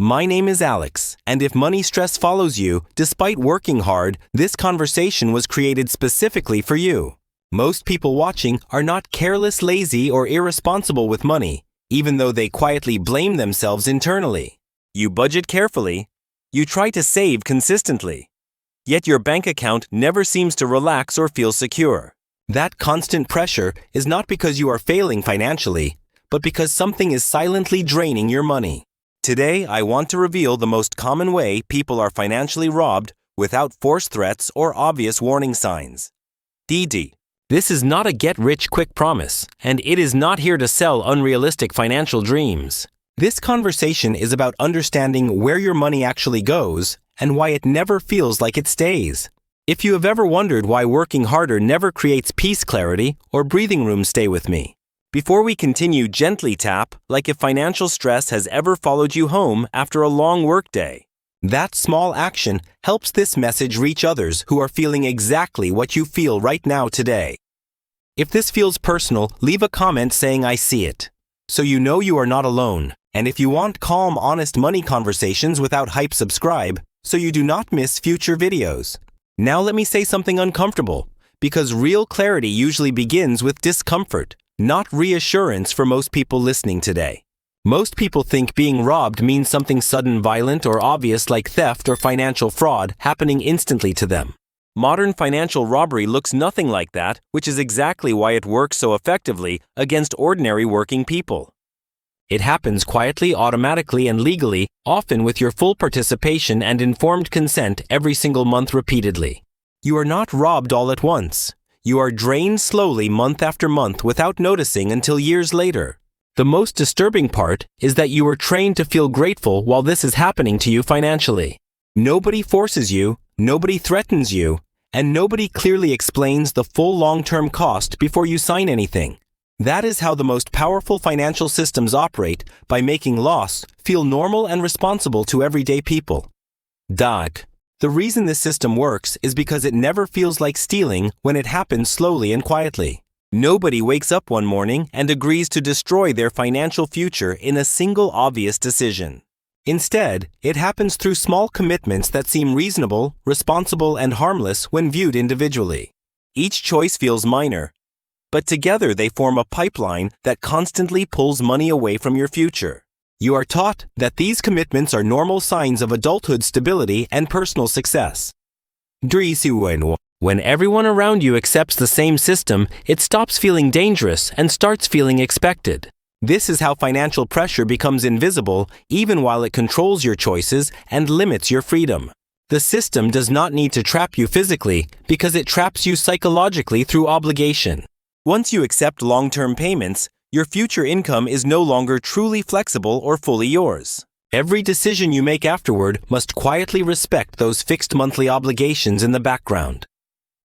My name is Alex, and if money stress follows you, despite working hard, this conversation was created specifically for you. Most people watching are not careless, lazy, or irresponsible with money, even though they quietly blame themselves internally. You budget carefully. You try to save consistently. Yet your bank account never seems to relax or feel secure. That constant pressure is not because you are failing financially, but because something is silently draining your money. Today, I want to reveal the most common way people are financially robbed without forced threats or obvious warning signs. DD. This is not a get-rich-quick promise, and it is not here to sell unrealistic financial dreams. This conversation is about understanding where your money actually goes and why it never feels like it stays. If you have ever wondered why working harder never creates peace, clarity, or breathing room, stay with me. Before we continue, gently tap like if financial stress has ever followed you home after a long workday. That small action helps this message reach others who are feeling exactly what you feel right now today. If this feels personal, leave a comment saying I see it, so you know you are not alone. And if you want calm, honest money conversations without hype, subscribe so you do not miss future videos. Now let me say something uncomfortable, because real clarity usually begins with discomfort, not reassurance for most people listening today. Most people think being robbed means something sudden, violent, or obvious like theft or financial fraud happening instantly to them. Modern financial robbery looks nothing like that, which is exactly why it works so effectively against ordinary working people. It happens quietly, automatically, and legally, often with your full participation and informed consent every single month repeatedly. You are not robbed all at once. You are drained slowly month after month without noticing until years later. The most disturbing part is that you are trained to feel grateful while this is happening to you financially. Nobody forces you, nobody threatens you, and nobody clearly explains the full long-term cost before you sign anything. That is how the most powerful financial systems operate, by making loss feel normal and responsible to everyday people. DAG. The reason this system works is because it never feels like stealing when it happens slowly and quietly. Nobody wakes up one morning and agrees to destroy their financial future in a single obvious decision. Instead, it happens through small commitments that seem reasonable, responsible, and harmless when viewed individually. Each choice feels minor, but together they form a pipeline that constantly pulls money away from your future. You are taught that these commitments are normal signs of adulthood stability and personal success. When everyone around you accepts the same system, it stops feeling dangerous and starts feeling expected. This is how financial pressure becomes invisible, even while it controls your choices and limits your freedom. The system does not need to trap you physically, because it traps you psychologically through obligation. Once you accept long-term payments, your future income is no longer truly flexible or fully yours. Every decision you make afterward must quietly respect those fixed monthly obligations in the background.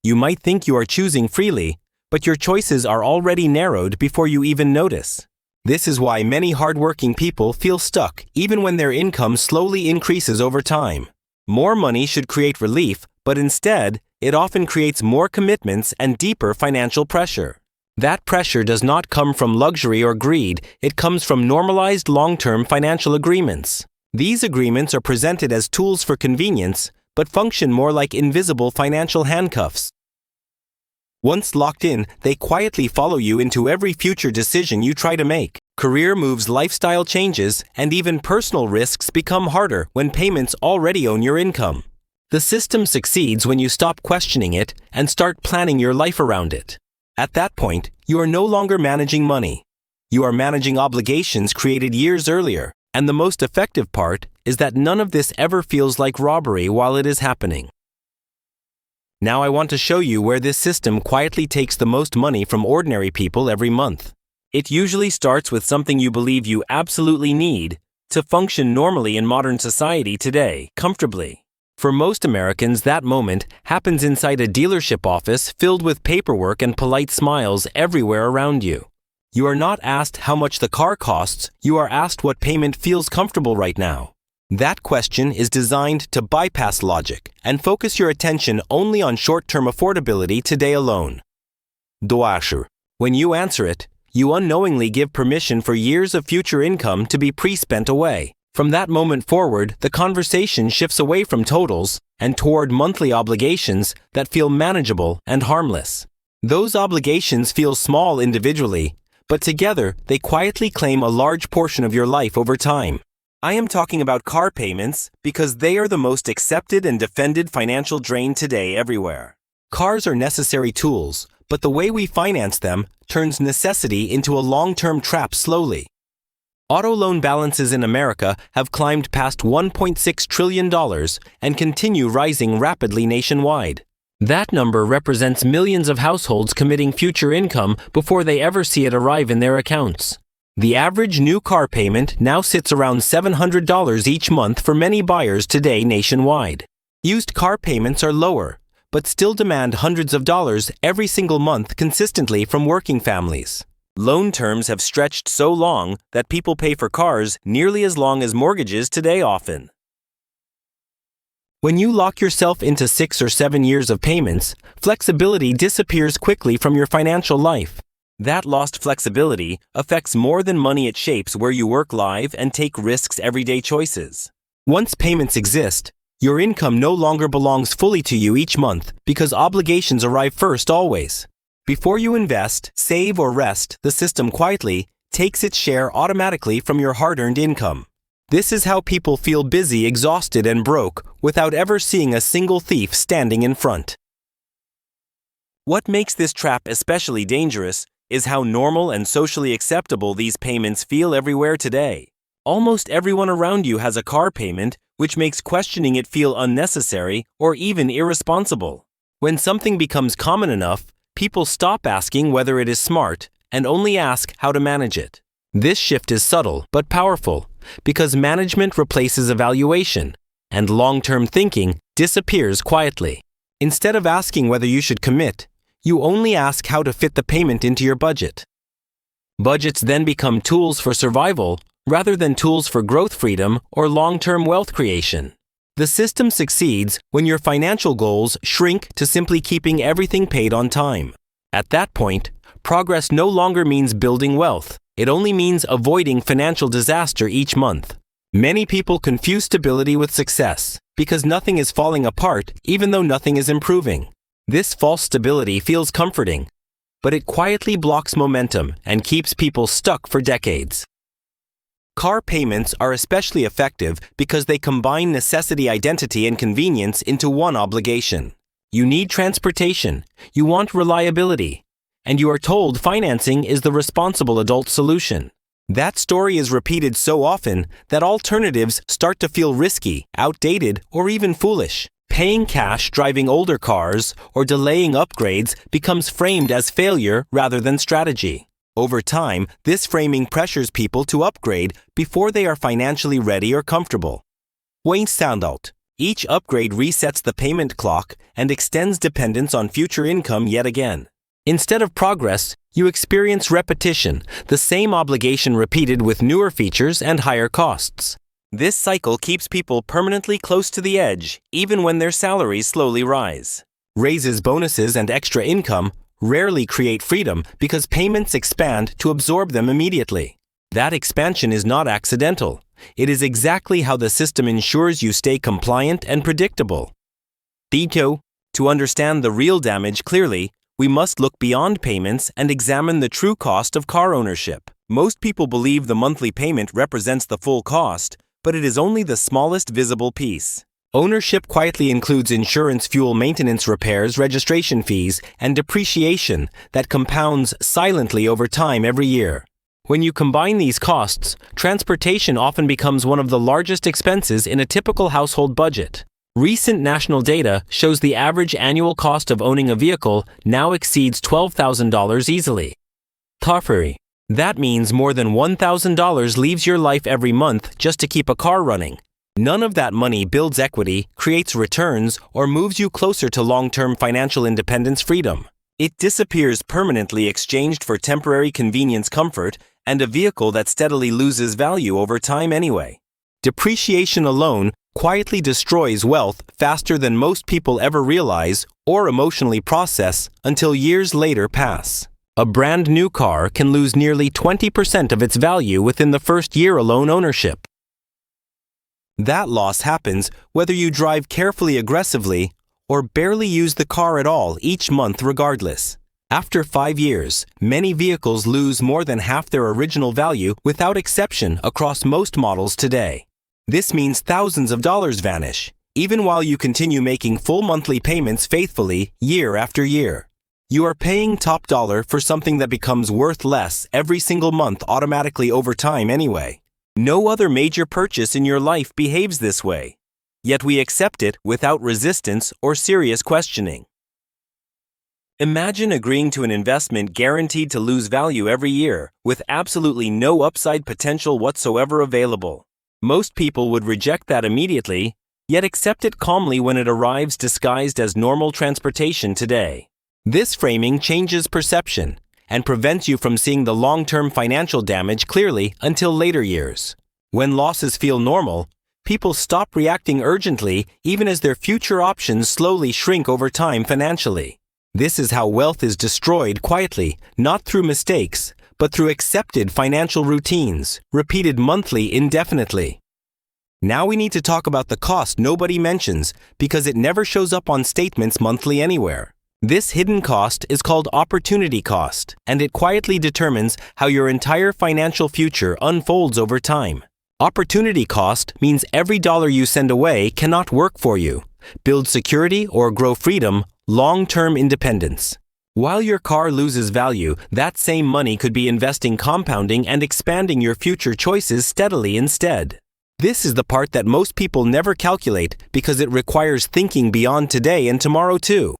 You might think you are choosing freely, but your choices are already narrowed before you even notice. This is why many hardworking people feel stuck even when their income slowly increases over time. More money should create relief, but instead, it often creates more commitments and deeper financial pressure. That pressure does not come from luxury or greed, it comes from normalized long-term financial agreements. These agreements are presented as tools for convenience, but function more like invisible financial handcuffs. Once locked in, they quietly follow you into every future decision you try to make. Career moves, lifestyle changes, and even personal risks become harder when payments already own your income. The system succeeds when you stop questioning it and start planning your life around it. At that point, you are no longer managing money. You are managing obligations created years earlier, and the most effective part is that none of this ever feels like robbery while it is happening. Now I want to show you where this system quietly takes the most money from ordinary people every month. It usually starts with something you believe you absolutely need to function normally in modern society today, comfortably. For most Americans, that moment happens inside a dealership office filled with paperwork and polite smiles everywhere around you. You are not asked how much the car costs, you are asked what payment feels comfortable right now. That question is designed to bypass logic and focus your attention only on short-term affordability today alone. Doasher. When you answer it, you unknowingly give permission for years of future income to be pre-spent away. From that moment forward, the conversation shifts away from totals and toward monthly obligations that feel manageable and harmless. Those obligations feel small individually, but together they quietly claim a large portion of your life over time. I am talking about car payments because they are the most accepted and defended financial drain today everywhere. Cars are necessary tools, but the way we finance them turns necessity into a long-term trap slowly. Auto loan balances in America have climbed past $1.6 trillion and continue rising rapidly nationwide. That number represents millions of households committing future income before they ever see it arrive in their accounts. The average new car payment now sits around $700 each month for many buyers today nationwide. Used car payments are lower, but still demand hundreds of dollars every single month consistently from working families. Loan terms have stretched so long that people pay for cars nearly as long as mortgages today often. When you lock yourself into 6 or 7 years of payments, flexibility disappears quickly from your financial life. That lost flexibility affects more than money. It shapes where you work, live, and take risks everyday choices. Once payments exist, your income no longer belongs fully to you each month because obligations arrive first always. Before you invest, save, or rest, the system quietly takes its share automatically from your hard-earned income. This is how people feel busy, exhausted, and broke without ever seeing a single thief standing in front. What makes this trap especially dangerous is how normal and socially acceptable these payments feel everywhere today. Almost everyone around you has a car payment, which makes questioning it feel unnecessary or even irresponsible. When something becomes common enough, people stop asking whether it is smart and only ask how to manage it. This shift is subtle but powerful because management replaces evaluation and long-term thinking disappears quietly. Instead of asking whether you should commit, you only ask how to fit the payment into your budget. Budgets then become tools for survival rather than tools for growth, freedom, or long-term wealth creation. The system succeeds when your financial goals shrink to simply keeping everything paid on time. At that point, progress no longer means building wealth. It only means avoiding financial disaster each month. Many people confuse stability with success because nothing is falling apart even though nothing is improving. This false stability feels comforting, but it quietly blocks momentum and keeps people stuck for decades. Car payments are especially effective because they combine necessity, identity, and convenience into one obligation. You need transportation, you want reliability, and you are told financing is the responsible adult solution. That story is repeated so often that alternatives start to feel risky, outdated, or even foolish. Paying cash, driving older cars, or delaying upgrades becomes framed as failure rather than strategy. Over time, this framing pressures people to upgrade before they are financially ready or comfortable. Wayne Standout. Each upgrade resets the payment clock and extends dependence on future income yet again. Instead of progress, you experience repetition, the same obligation repeated with newer features and higher costs. This cycle keeps people permanently close to the edge, even when their salaries slowly rise. Raises, bonuses, and extra income rarely create freedom because payments expand to absorb them immediately. That expansion is not accidental. It is exactly how the system ensures you stay compliant and predictable. To understand the real damage clearly, we must look beyond payments and examine the true cost of car ownership. Most people believe the monthly payment represents the full cost, but it is only the smallest visible piece. Ownership quietly includes insurance, fuel, maintenance, repairs, registration fees, and depreciation that compounds silently over time every year. When you combine these costs, transportation often becomes one of the largest expenses in a typical household budget. Recent national data shows the average annual cost of owning a vehicle now exceeds $12,000 easily. That means more than $1,000 leaves your life every month just to keep a car running. None of that money builds equity, creates returns, or moves you closer to long-term financial independence, freedom. It disappears permanently, exchanged for temporary convenience, comfort, and a vehicle that steadily loses value over time anyway. Depreciation alone quietly destroys wealth faster than most people ever realize or emotionally process until years later pass. A brand new car can lose nearly 20% of its value within the first year alone ownership. That loss happens whether you drive carefully aggressively or barely use the car at all each month regardless. After 5 years, many vehicles lose more than half their original value without exception across most models today. This means thousands of dollars vanish, even while you continue making full monthly payments faithfully year after year. You are paying top dollar for something that becomes worth less every single month automatically over time anyway. No other major purchase in your life behaves this way, yet we accept it without resistance or serious questioning. Imagine agreeing to an investment guaranteed to lose value every year, with absolutely no upside potential whatsoever available. Most people would reject that immediately, yet accept it calmly when it arrives disguised as normal transportation today. This framing changes perception and prevents you from seeing the long-term financial damage clearly until later years. When losses feel normal, people stop reacting urgently even as their future options slowly shrink over time financially. This is how wealth is destroyed quietly, not through mistakes, but through accepted financial routines, repeated monthly indefinitely. Now we need to talk about the cost nobody mentions because it never shows up on statements monthly anywhere. This hidden cost is called opportunity cost, and it quietly determines how your entire financial future unfolds over time. Opportunity cost means every dollar you send away cannot work for you, build security or grow freedom, long-term independence. While your car loses value, that same money could be investing, compounding, and expanding your future choices steadily instead. This is the part that most people never calculate because it requires thinking beyond today and tomorrow too.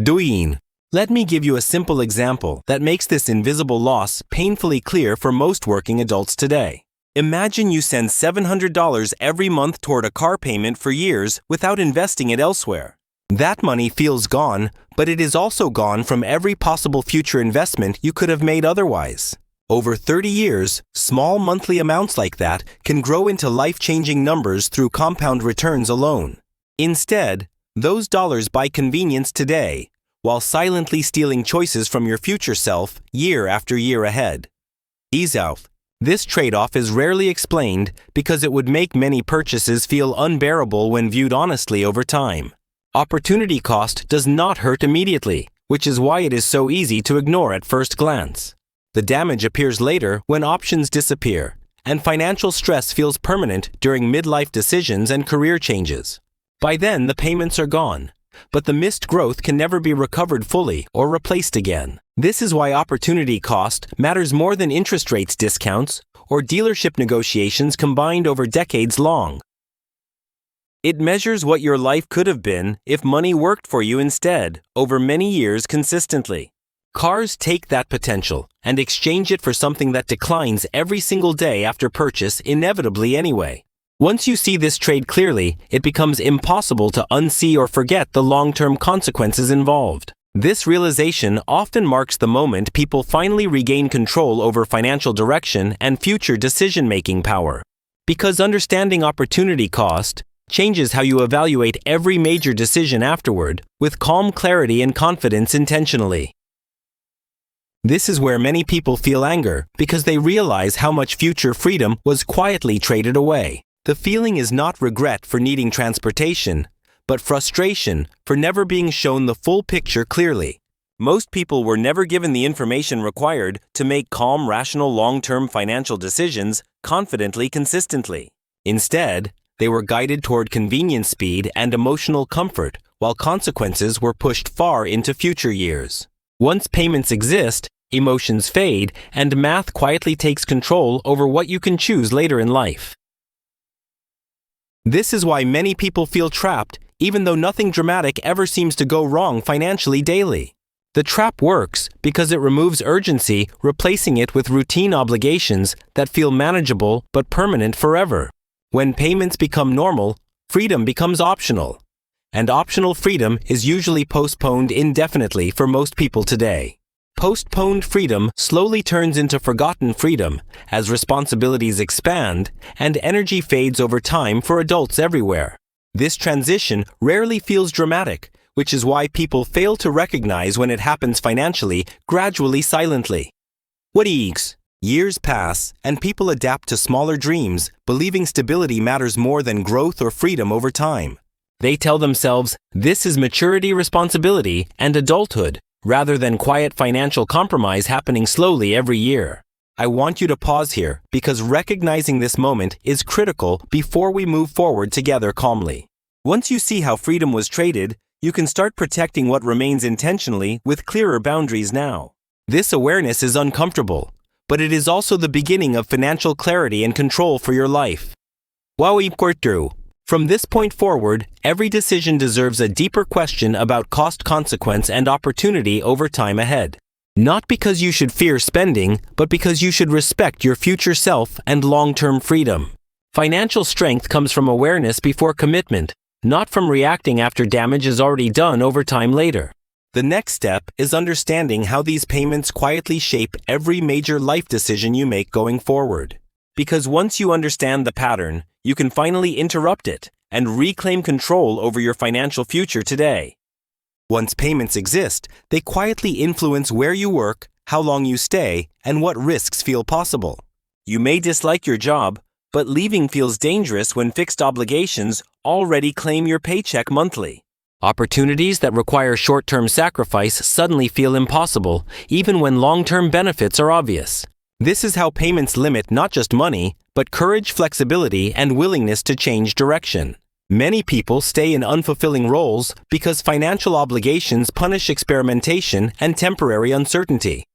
Doing. Let me give you a simple example that makes this invisible loss painfully clear for most working adults today. Imagine you send $700 every month toward a car payment for years without investing it elsewhere. That money feels gone, but it is also gone from every possible future investment you could have made otherwise. Over 30 years, small monthly amounts like that can grow into life-changing numbers through compound returns alone. Instead, those dollars buy convenience today, while silently stealing choices from your future self year after year ahead. Ease out. This trade-off is rarely explained because it would make many purchases feel unbearable when viewed honestly over time. Opportunity cost does not hurt immediately, which is why it is so easy to ignore at first glance. The damage appears later when options disappear, and financial stress feels permanent during midlife decisions and career changes. By then, the payments are gone, but the missed growth can never be recovered fully or replaced again. This is why opportunity cost matters more than interest rates discounts or dealership negotiations combined over decades long. It measures what your life could have been if money worked for you instead, over many years consistently. Cars take that potential and exchange it for something that declines every single day after purchase inevitably anyway. Once you see this trade clearly, it becomes impossible to unsee or forget the long-term consequences involved. This realization often marks the moment people finally regain control over financial direction and future decision-making power. Because understanding opportunity cost changes how you evaluate every major decision afterward, with calm clarity and confidence intentionally. This is where many people feel anger because they realize how much future freedom was quietly traded away. The feeling is not regret for needing transportation, but frustration for never being shown the full picture clearly. Most people were never given the information required to make calm, rational, long-term financial decisions confidently, consistently. Instead, they were guided toward convenience, speed, and emotional comfort, while consequences were pushed far into future years. Once payments exist, emotions fade, and math quietly takes control over what you can choose later in life. This is why many people feel trapped, even though nothing dramatic ever seems to go wrong financially daily. The trap works because it removes urgency, replacing it with routine obligations that feel manageable but permanent forever. When payments become normal, freedom becomes optional. And optional freedom is usually postponed indefinitely for most people today. Postponed freedom slowly turns into forgotten freedom as responsibilities expand and energy fades over time for adults everywhere. This transition rarely feels dramatic, which is why people fail to recognize when it happens financially, gradually, silently. What eeks? Years pass, and people adapt to smaller dreams, believing stability matters more than growth or freedom over time. They tell themselves, this is maturity, responsibility, and adulthood, rather than quiet financial compromise happening slowly every year. I want you to pause here, because recognizing this moment is critical before we move forward together calmly. Once you see how freedom was traded, you can start protecting what remains intentionally with clearer boundaries now. This awareness is uncomfortable, but it is also the beginning of financial clarity and control for your life. From this point forward, every decision deserves a deeper question about cost, consequence, and opportunity over time ahead. Not because you should fear spending, but because you should respect your future self and long-term freedom. Financial strength comes from awareness before commitment, not from reacting after damage is already done over time later. The next step is understanding how these payments quietly shape every major life decision you make going forward. Because once you understand the pattern, you can finally interrupt it and reclaim control over your financial future today. Once payments exist, they quietly influence where you work, how long you stay, and what risks feel possible. You may dislike your job, but leaving feels dangerous when fixed obligations already claim your paycheck monthly. Opportunities that require short-term sacrifice suddenly feel impossible, even when long-term benefits are obvious. This is how payments limit not just money, but courage, flexibility, and willingness to change direction. Many people stay in unfulfilling roles because financial obligations punish experimentation and temporary uncertainty.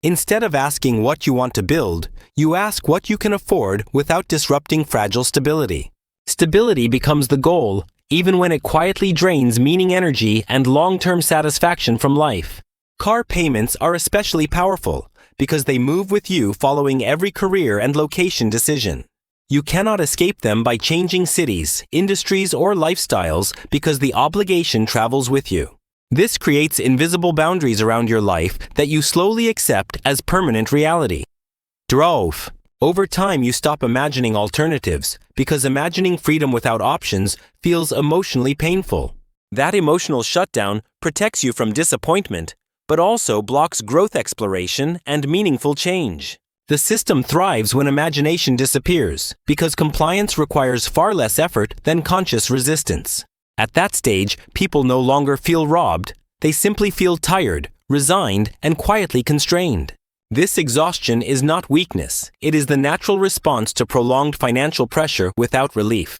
Instead of asking what you want to build, you ask what you can afford without disrupting fragile stability. Stability becomes the goal, even when it quietly drains meaning, energy, and long-term satisfaction from life. Car payments are especially powerful because they move with you following every career and location decision. You cannot escape them by changing cities, industries, or lifestyles because the obligation travels with you. This creates invisible boundaries around your life that you slowly accept as permanent reality. Over time, you stop imagining alternatives because imagining freedom without options feels emotionally painful. That emotional shutdown protects you from disappointment, but also blocks growth, exploration, and meaningful change. The system thrives when imagination disappears because compliance requires far less effort than conscious resistance. At that stage, people no longer feel robbed. They simply feel tired, resigned, and quietly constrained. This exhaustion is not weakness. It is the natural response to prolonged financial pressure without relief.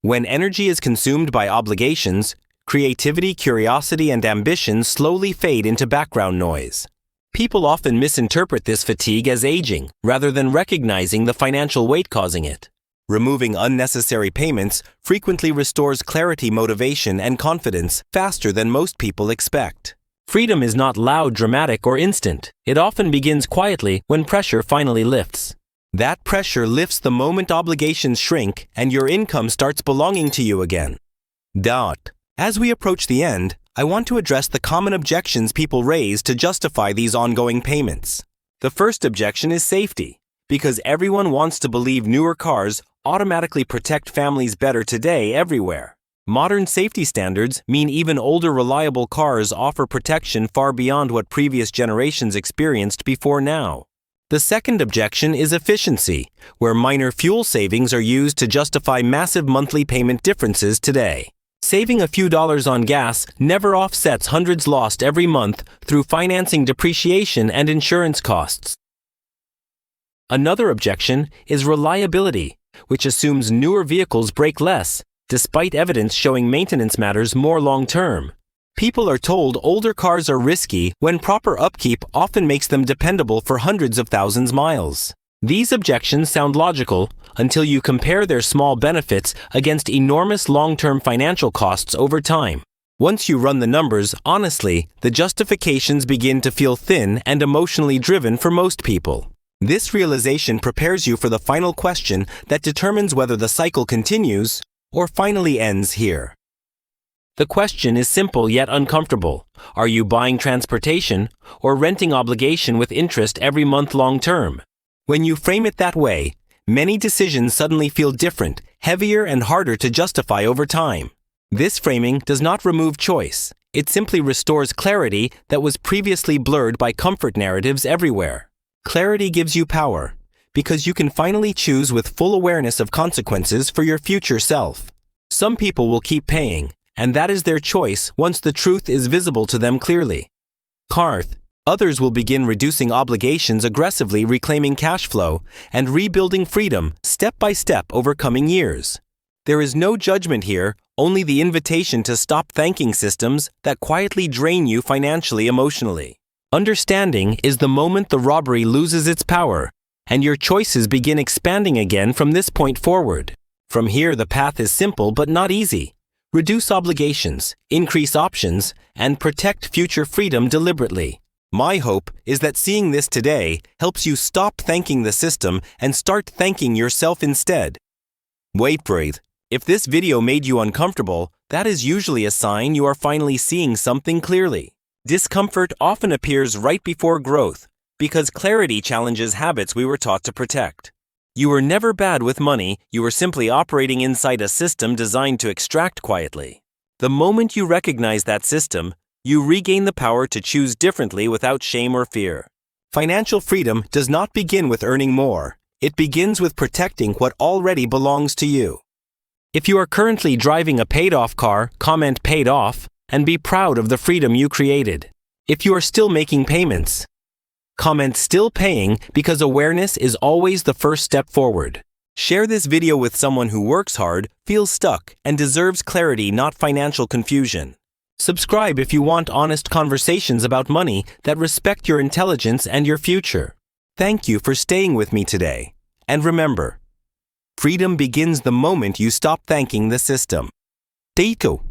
When energy is consumed by obligations, creativity, curiosity, and ambition slowly fade into background noise. People often misinterpret this fatigue as aging, rather than recognizing the financial weight causing it. Removing unnecessary payments frequently restores clarity, motivation, and confidence faster than most people expect. Freedom is not loud, dramatic, or instant. It often begins quietly when pressure finally lifts. That pressure lifts the moment obligations shrink and your income starts belonging to you again. As we approach the end, I want to address the common objections people raise to justify these ongoing payments. The first objection is safety, because everyone wants to believe newer cars automatically protect families better today everywhere. Modern safety standards mean even older, reliable cars offer protection far beyond what previous generations experienced before now. The second objection is efficiency, where minor fuel savings are used to justify massive monthly payment differences today. Saving a few dollars on gas never offsets hundreds lost every month through financing, depreciation, and insurance costs. Another objection is reliability, which assumes newer vehicles break less, despite evidence showing maintenance matters more long-term. People are told older cars are risky when proper upkeep often makes them dependable for hundreds of thousands of miles. These objections sound logical until you compare their small benefits against enormous long-term financial costs over time. Once you run the numbers, honestly, the justifications begin to feel thin and emotionally driven for most people. This realization prepares you for the final question that determines whether the cycle continues or finally ends here. The question is simple yet uncomfortable. Are you buying transportation or renting obligation with interest every month long term? When you frame it that way, many decisions suddenly feel different, heavier, and harder to justify over time. This framing does not remove choice. It simply restores clarity that was previously blurred by comfort narratives everywhere. Clarity gives you power, because you can finally choose with full awareness of consequences for your future self. Some people will keep paying, and that is their choice once the truth is visible to them clearly. Karth. Others will begin reducing obligations, aggressively reclaiming cash flow, and rebuilding freedom step by step over coming years. There is no judgment here, only the invitation to stop thanking systems that quietly drain you financially, emotionally. Understanding is the moment the robbery loses its power, and your choices begin expanding again from this point forward. From here, the path is simple but not easy. Reduce obligations, increase options, and protect future freedom deliberately. My hope is that seeing this today helps you stop thanking the system and start thanking yourself instead. Breathe. If this video made you uncomfortable, that is usually a sign you are finally seeing something clearly. Discomfort often appears right before growth, because clarity challenges habits we were taught to protect. You were never bad with money, you were simply operating inside a system designed to extract quietly. The moment you recognize that system, you regain the power to choose differently without shame or fear. Financial freedom does not begin with earning more. It begins with protecting what already belongs to you. If you are currently driving a paid-off car, comment "paid off" and be proud of the freedom you created. If you are still making payments, comment "still paying" because awareness is always the first step forward. Share this video with someone who works hard, feels stuck, and deserves clarity, not financial confusion. Subscribe if you want honest conversations about money that respect your intelligence and your future. Thank you for staying with me today. And remember, freedom begins the moment you stop thanking the system. Dito.